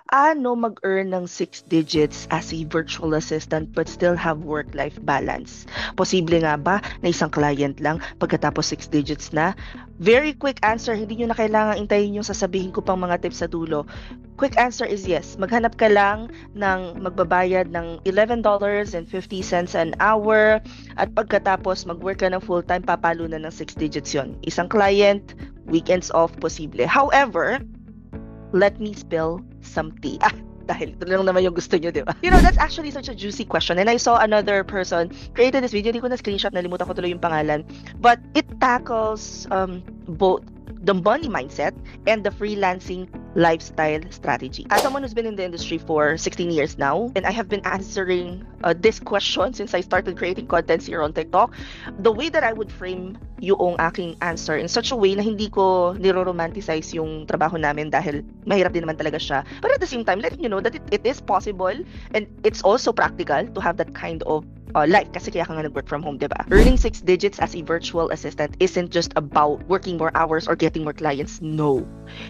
paano mag-earn ng 6 digits as a virtual assistant but still have work-life balance? Posible nga ba na isang client lang pagkatapos 6 digits na? Very quick answer, hindi nyo na kailangan intayin yung sasabihin ko pang mga tips sa dulo. Quick answer is yes. Maghanap ka lang ng magbabayad ng $11.50 an hour at pagkatapos mag-work ka ng full-time, papalo na ng 6 digits yon. Isang client, weekends off, posible. However, let me spill some tea. Dahil ito lang naman yung gusto nyo, di ba? That's actually such a juicy question. And I saw another person created this video. Hindi ko na screenshot, nalimutan ko tuloy yung pangalan. But it tackles both the money mindset and the freelancing lifestyle strategy. As someone who's been in the industry for 16 years now, and I have been answering this question since I started creating contents here on TikTok, the way that I would frame yung aking answer in such a way na hindi ko niro-romanticize yung trabaho namin dahil mahirap din naman talaga siya. But at the same time, letting you know that it is possible and it's also practical to have that kind of life kasi kaya ka nga nag-work from home, diba? Earning 6 digits as a virtual assistant isn't just about working more hours or getting more clients. No.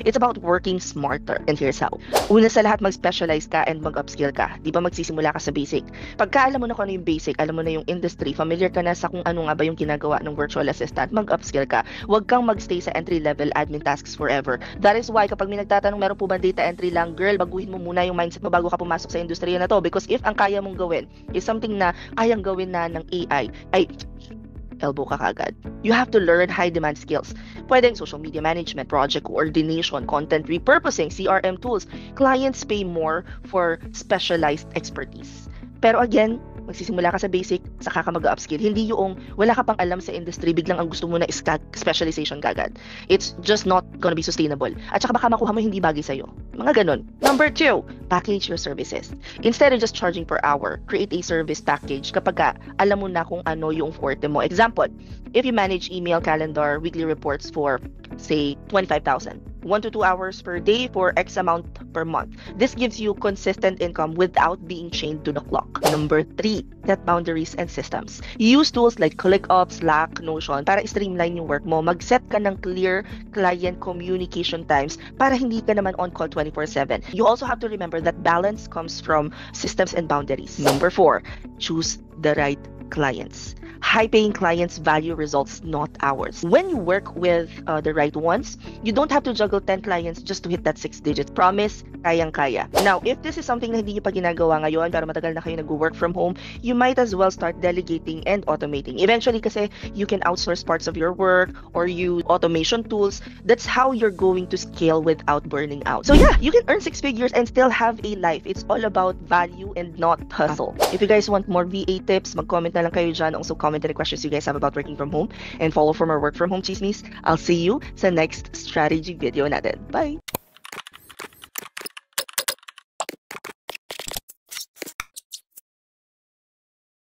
It's about working smarter. And here's how. Una sa lahat, mag-specialize ka and mag-upskill ka. Di ba magsisimula ka sa basic? Pagka alam mo na kung ano yung basic, alam mo na yung industry, familiar ka na sa kung ano nga ba yung ginagawa ng virtual assistant, mag-upskill ka. Huwag kang magstay sa entry-level admin tasks forever. That is why kapag may nagtatanong, meron po ba data entry lang, girl, baguhin mo muna yung mindset mo bago ka pumasok sa industriya na to. Because if ang kaya mong gawin is something na kayang gawin na ng AI, ay elbow ka kagad. You have to learn high-demand skills. Pwedeng social media management, project coordination, content repurposing, CRM tools. Clients pay more for specialized expertise. Pero again, magsisimula ka sa basic, saka ka mag-upskill. Hindi yung wala ka pang alam sa industry, biglang ang gusto mo na is specialization kagad. It's just not gonna be sustainable. At saka baka makuha mo hindi bagay sa'yo. Mga ganun. Number 2, package your services. Instead of just charging per hour, create a service package kapag alam mo na kung ano yung forte mo. Example, if you manage email, calendar, weekly reports for, say, 25,000, 1 to 2 hours per day for X amount per month. This gives you consistent income without being chained to the clock. Number 3, set boundaries and systems. Use tools like ClickUp, Slack, Notion para streamline yung work mo. Mag-set ka ng clear client communication times para hindi ka naman on call 24/7. You also have to remember that balance comes from systems and boundaries. Number 4, choose the right clients. High-paying clients value results, not hours. When you work with the right ones, you don't have to juggle 10 clients just to hit that 6 digits. Promise, kayang-kaya. Now, if this is something na hindi nyo pa ginagawa ngayon, pero matagal na kayo nag-work from home, you might as well start delegating and automating. Eventually, kasi you can outsource parts of your work or use automation tools. That's how you're going to scale without burning out. So yeah, you can earn 6 figures and still have a life. It's all about value and not hustle. If you guys want more VA tips, mag-comment na lang kayo dyan. Also, comment any questions you guys have about working from home and follow for more work from home chismis. I'll see you sa next strategy video natin. Bye!